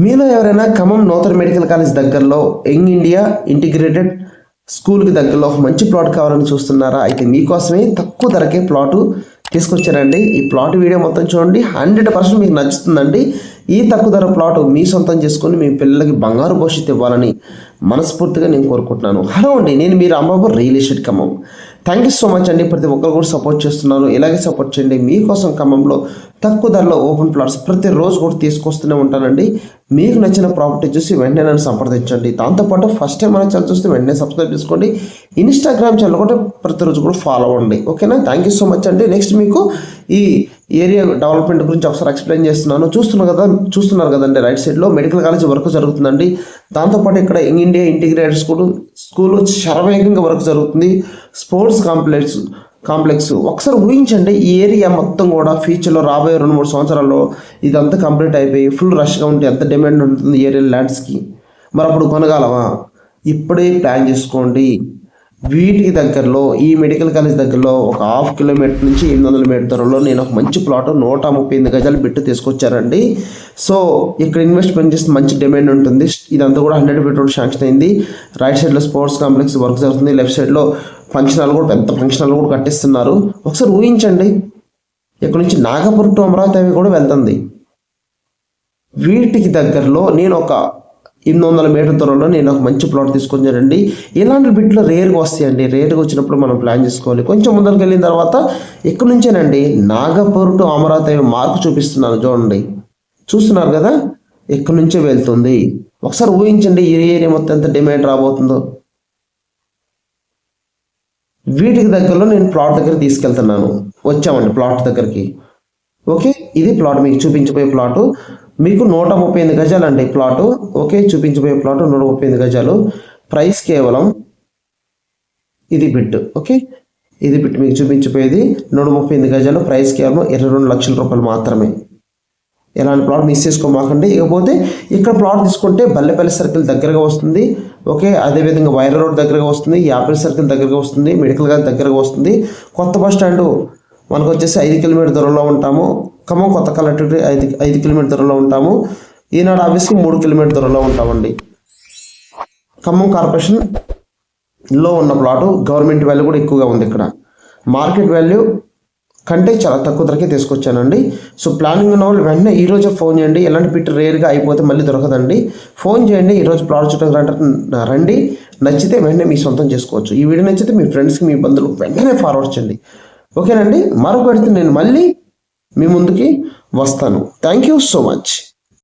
మీలో ఎవరైనా ఖమ్మం నూతన మెడికల్ కాలేజ్ దగ్గరలో యంగ్ ఇండియా ఇంటిగ్రేటెడ్ స్కూల్కి దగ్గరలో ఒక మంచి ప్లాట్ కావాలని చూస్తున్నారా? అయితే మీకోసమే తక్కువ ధరకే ప్లాటు తీసుకొచ్చారండి. ఈ ప్లాట్ వీడియో మొత్తం చూడండి, 100% మీకు నచ్చుతుందండి. ఈ తక్కువ ధర ప్లాట్ మీ సొంతం చేసుకొని మీ పిల్లలకి బంగారు భవిష్యత్తు ఇవ్వాలని మనస్ఫూర్తిగా నేను కోరుకుంటున్నాను. హలో అండి, నేను మీ Rambabu, real estate Khammam. Thank you so much అండి. ప్రతి ఒక్కరు కూడా సపోర్ట్ చేస్తున్నారు. ఇలాగే సపోర్ట్ చేయండి. మీకోసం ఖమ్మంలో తక్కువ ధరలో ఓపెన్ ప్లాట్స్ ప్రతిరోజు కూడా తీసుకొస్తూనే ఉంటానండి. మీకు నచ్చిన ప్రాపర్టీ చూసి వెంటనే నన్ను సంప్రదించండి. దాంతోపాటు ఫస్ట్ టైం మన ఛానల్ చూస్తే వెంటనే సబ్స్క్రైబ్ చేసుకోండి. ఇన్స్టాగ్రామ్ ఛానల్ కూడా ప్రతిరోజు కూడా ఫాలో అవ్వండి. ఓకేనా? థ్యాంక్ యూ సో మచ్ అండి. నెక్స్ట్ మీకు ఈ ఏరియా డెవలప్మెంట్ గురించి ఒకసారి ఎక్స్ప్లెయిన్ చేస్తున్నాను. చూస్తున్నారు కదండి, రైట్ సైడ్లో మెడికల్ కాలేజ్ వర్క్ జరుగుతుందండి. దాంతోపాటు ఇక్కడ యంగ్ ఇండియా ఇంటిగ్రేటెడ్ స్కూల్ శరవేగంగా వర్క్ జరుగుతుంది. స్పోర్ట్స్ కాంప్లెక్స్ ఒకసారి ఊహించండి. ఈ ఏరియా మొత్తం కూడా ఫ్యూచర్లో రాబోయే 2-3 సంవత్సరాల్లో ఇదంతా కంప్లీట్ అయిపోయి ఫుల్ రష్గా ఉంటే ఎంత డిమాండ్ ఉంటుంది ఏరియా ల్యాండ్స్కి. మరి అప్పుడు కొనగలమా? ఇప్పుడే ప్లాన్ చేసుకోండి. వీటికి దగ్గరలో ఈ మెడికల్ కాలేజ్ దగ్గరలో ఒక 1/2 కిలోమీటర్ నుంచి 800 మీటర్ దూరంలో నేను ఒక మంచి ప్లాట్ 138 గజాలు పెట్టి తీసుకొచ్చారండి. సో ఇక్కడ ఇన్వెస్ట్మెంట్ చేస్తే మంచి డిమాండ్ ఉంటుంది. ఇదంతా కూడా 100 రోడ్ శాంక్షన్ అయింది. రైట్ సైడ్లో స్పోర్ట్స్ కాంప్లెక్స్ వర్క్ జరుగుతుంది. లెఫ్ట్ సైడ్లో ఫంక్షన్ హాల్ కూడా, పెద్ద ఫంక్షన్ హాల్ కూడా కట్టిస్తున్నారు. ఒకసారి ఊహించండి, ఇక్కడ నుంచి నాగపూర్ టు అమరావతి అవి కూడా వెళ్తుంది. వీటికి దగ్గరలో నేను ఒక 800 మీటర్ దూరంలో నేను ఒక మంచి ప్లాట్ తీసుకొచ్చానండి. ఇలాంటి బిట్లు రేర్గా వస్తాయండి. రేర్గా వచ్చినప్పుడు మనం ప్లాన్ చేసుకోవాలి. కొంచెం ముందరికి వెళ్ళిన తర్వాత ఇక్కడ నుంచేనండి నాగపూర్ టు అమరావతి మార్కు చూపిస్తున్నాను చూడండి. చూస్తున్నారు కదా, ఇక్కడ నుంచే వెళ్తుంది. ఒకసారి ఊహించండి ఈ ఏరియా మొత్తం ఎంత డిమాండ్ రాబోతుందో. వీటికి దగ్గరలో నేను ప్లాట్ దగ్గర తీసుకెళ్తున్నాను. వచ్చామండి ప్లాట్ దగ్గరికి. ఓకే, ఇది ప్లాట్ మీకు చూపించబోయే ప్లాటు. మీకు 138 గజాలు అండి ప్లాటు. ఓకే, చూపించబోయే ప్లాటు 138 గజాలు. ప్రైస్ కేవలం ఇది బిట్. ఓకే, ఇది బిట్ మీకు చూపించబోయేది 138 గజాలు. ప్రైస్ కేవలం 22 లక్షల రూపాయలు మాత్రమే. ఎలాంటి ప్లాట్ మిస్ చేసుకోమాకండి. ఇకపోతే ఇక్కడ ప్లాట్ తీసుకుంటే బల్లెపల్లి సర్కిల్ దగ్గరగా వస్తుంది. ఓకే, అదేవిధంగా వైరా రోడ్ దగ్గరగా వస్తుంది. యాపిల్ సర్కిల్ దగ్గరగా వస్తుంది. మెడికల్ కాలేజ్ దగ్గరగా వస్తుంది. కొత్త బస్ స్టాండ్ మనకు వచ్చేసి 5 కిలోమీటర్ దూరంలో ఉంటాము. ఖమ్మం కొత్త కలెక్టరేట్ 5 కిలోమీటర్ దూరంలో ఉంటాము. ఈనాడు ఆఫీస్కి 3 కిలోమీటర్ దూరంలో ఉంటామండి. ఖమ్మం కార్పొరేషన్లో ఉన్న ప్లాటు గవర్నమెంట్ వాల్యూ కూడా ఎక్కువగా ఉంది. ఇక్కడ మార్కెట్ వాల్యూ కంటే చాలా తక్కువ ధరకే తీసుకొచ్చానండి. సో ప్లానింగ్ ఉన్న వాళ్ళు వెంటనే ఈరోజే ఫోన్ చేయండి. ఎలాంటి పిట్ రేర్గా అయిపోతే మళ్ళీ దొరకదండి. ఫోన్ చేయండి. ఈరోజు ప్లాట్ చుట్టూ రండి. నచ్చితే వెంటనే మీ సొంతం చేసుకోవచ్చు. ఈ వీడియో నచ్చితే మీ ఫ్రెండ్స్కి, మీ బంధువులకు వెంటనే ఫార్వర్డ్ చేయండి. ఓకేనండి. మరొకటి నేను మళ్ళీ మీ ముందుకి వస్తాను. Thank you so much.